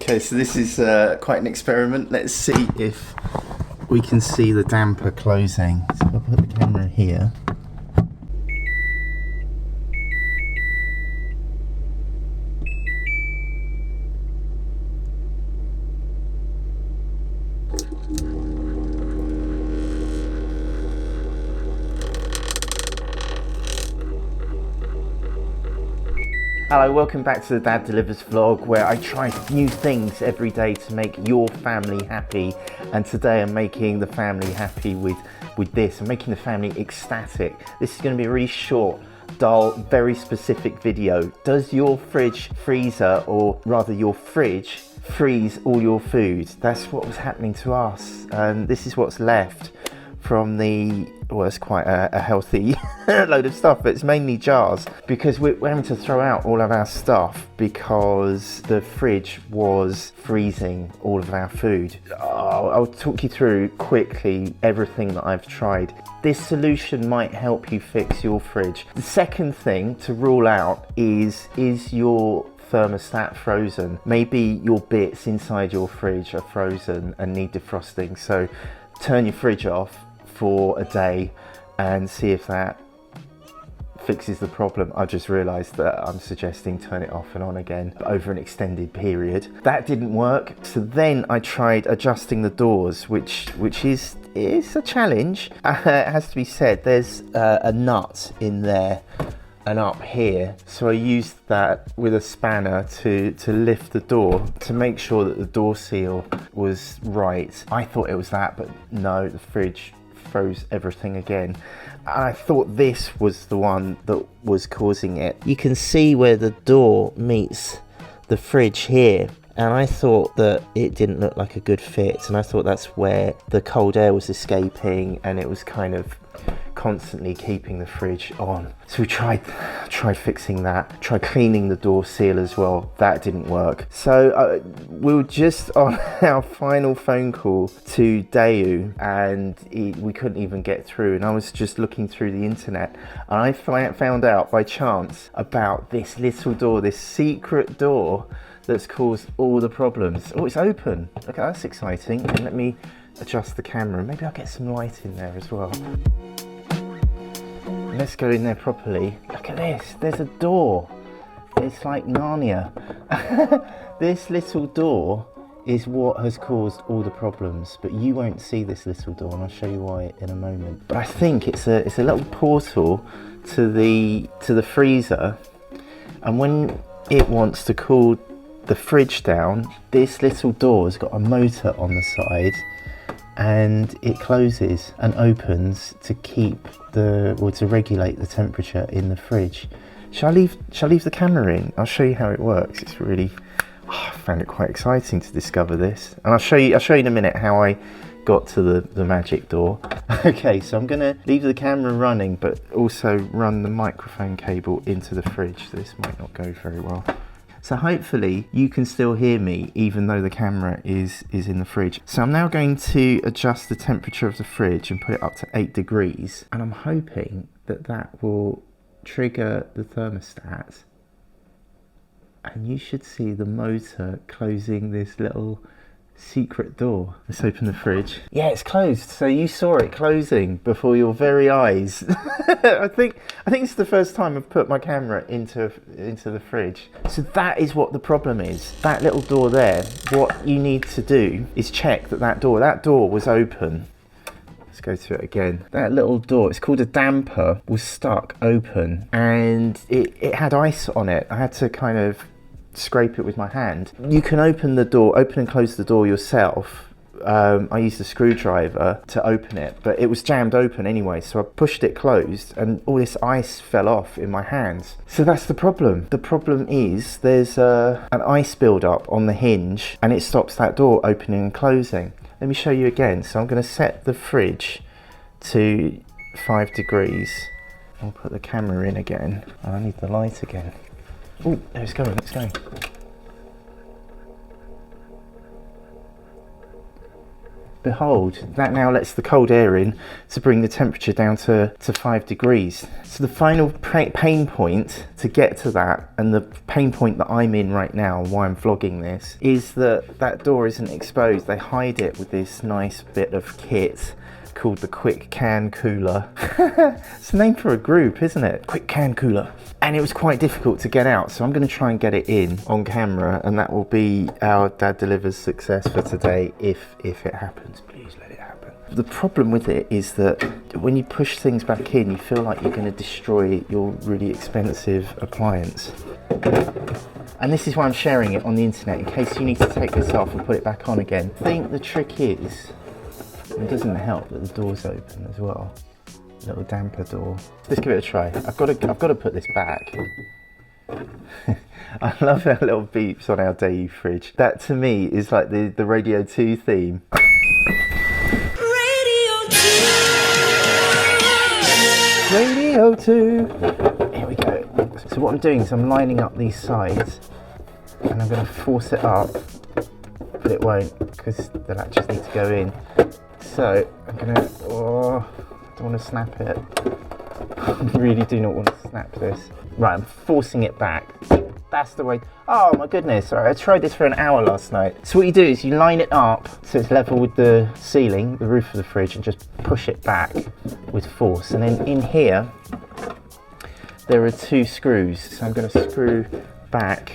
Okay, so this is quite an experiment. Let's see if we can see the damper closing. So I'll put the camera here. Hello, welcome back to the Dad Delivers vlog, where I try new things every day to make your family happy. And today I'm making the family happy with this. I'm making the family ecstatic. This is going to be a really short, dull, very specific video. Does your freezer, or rather your fridge, freeze all your food? That's what was happening to us, and this is what's left from the, well, it's quite a healthy load of stuff, but it's mainly jars, because we're having to throw out all of our stuff because the fridge was freezing all of our food. I'll talk you through quickly everything that I've tried. This solution might help you fix your fridge. The second thing to rule out is your thermostat frozen? Maybe your bits inside your fridge are frozen and need defrosting, so turn your fridge off for a day and see if that fixes the problem. I just realized that I'm suggesting turn it off and on again over an extended period. That didn't work, so then I tried adjusting the doors, which is a challenge. It has to be said, there's a nut in there and up here, so I used that with a spanner to lift the door to make sure that the door seal was right. I thought it was that, but no, the fridge froze everything again. I thought this was the one that was causing it. You can see where the door meets the fridge here, and I thought that it didn't look like a good fit, and I thought that's where the cold air was escaping and it was kind of constantly keeping the fridge on. So we tried fixing that, tried cleaning the door seal as well. That didn't work. So we were just on our final phone call to Daewoo, and we couldn't even get through, and I was just looking through the internet, and I found out by chance about this little door, this secret door that's caused all the problems. Oh, it's open. Look, that's exciting. And let me adjust the camera. Maybe I'll get some light in there as well. Let's go in there properly. Look at this, there's a door. It's like Narnia. This little door is what has caused all the problems, but you won't see this little door, and I'll show you why in a moment. But I think it's a little portal to the freezer, and when it wants to cool the fridge down, this little door's got a motor on the side, and it closes and opens to keep to regulate the temperature in the fridge. Shall I leave the camera in? I'll show you how it works. It's really, I found it quite exciting to discover this, and I'll show you in a minute how I got to the magic door. Okay, so I'm gonna leave the camera running, but also run the microphone cable into the fridge. This might not go very well. So hopefully you can still hear me even though the camera is in the fridge. So I'm now going to adjust the temperature of the fridge and put it up to 8 degrees. And I'm hoping that will trigger the thermostat. And you should see the motor closing this little secret door. Let's open the fridge. Yeah, it's closed. So you saw it closing before your very eyes. I think it's the first time I've put my camera into the fridge. So that is what the problem is. That little door there, what you need to do is check that door was open. Let's go to it again. That little door, it's called a damper, was stuck open, and it had ice on it. I had to kind of scrape it with my hand. You can open and close the door yourself. I used a screwdriver to open it, but it was jammed open anyway, so I pushed it closed and all this ice fell off in my hands. So that's the problem. The problem is there's an ice build-up on the hinge, and it stops that door opening and closing. Let me show you again. So I'm going to set the fridge to 5 degrees. I'll put the camera in again. Oh, I need the light again. Oh, there it's going, it's going. behold, that now lets the cold air in to bring the temperature down to 5 degrees. So the final pain point to get to that, and the pain point that I'm in right now, why I'm vlogging this, is that door isn't exposed. They hide it with this nice bit of kit called the Quick Can Cooler. It's a name for a group, isn't it? Quick Can Cooler. And it was quite difficult to get out, so I'm going to try and get it in on camera, and that will be our Dad Delivers success for today, if it happens. Please let it happen. The problem with it is that when you push things back in, you feel like you're going to destroy your really expensive appliance. And this is why I'm sharing it on the internet, in case you need to take this off and put it back on again. I think the trick is, it doesn't help that the door's open as well. Little damper door. Let's give it a try. I've got to put this back. I love our little beeps on our Daewoo fridge. That to me is like the Radio 2 theme. Radio 2. Here we go. So what I'm doing is I'm lining up these sides, and I'm going to force it up, but it won't because the latches need to go in. So I'm going to, I don't want to snap it. I really do not want to snap this. Right, I'm forcing it back. That's the way. Oh my goodness, I tried this for an hour last night. So what you do is you line it up so it's level with the ceiling, the roof of the fridge, and just push it back with force. And then in here, there are 2 screws. So I'm going to screw back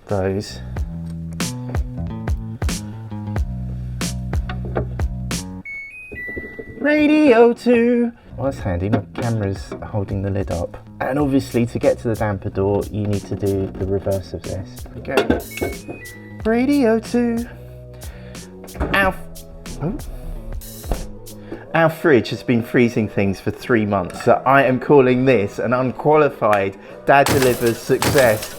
those. Radio 2. Well, that's handy, my camera's holding the lid up. And obviously to get to the damper door, you need to do the reverse of this. Okay. Radio 2. Our fridge has been freezing things for 3 months, so I am calling this an unqualified Dad Delivers success.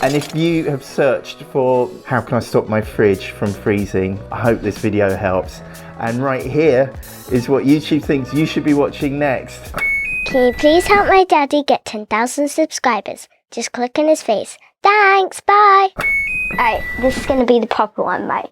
And if you have searched for how can I stop my fridge from freezing, I hope this video helps. And right here is what YouTube thinks you should be watching next. Can you please help my daddy get 10,000 subscribers? Just click on his face. Thanks, bye! Alright, this is gonna be the proper one, right?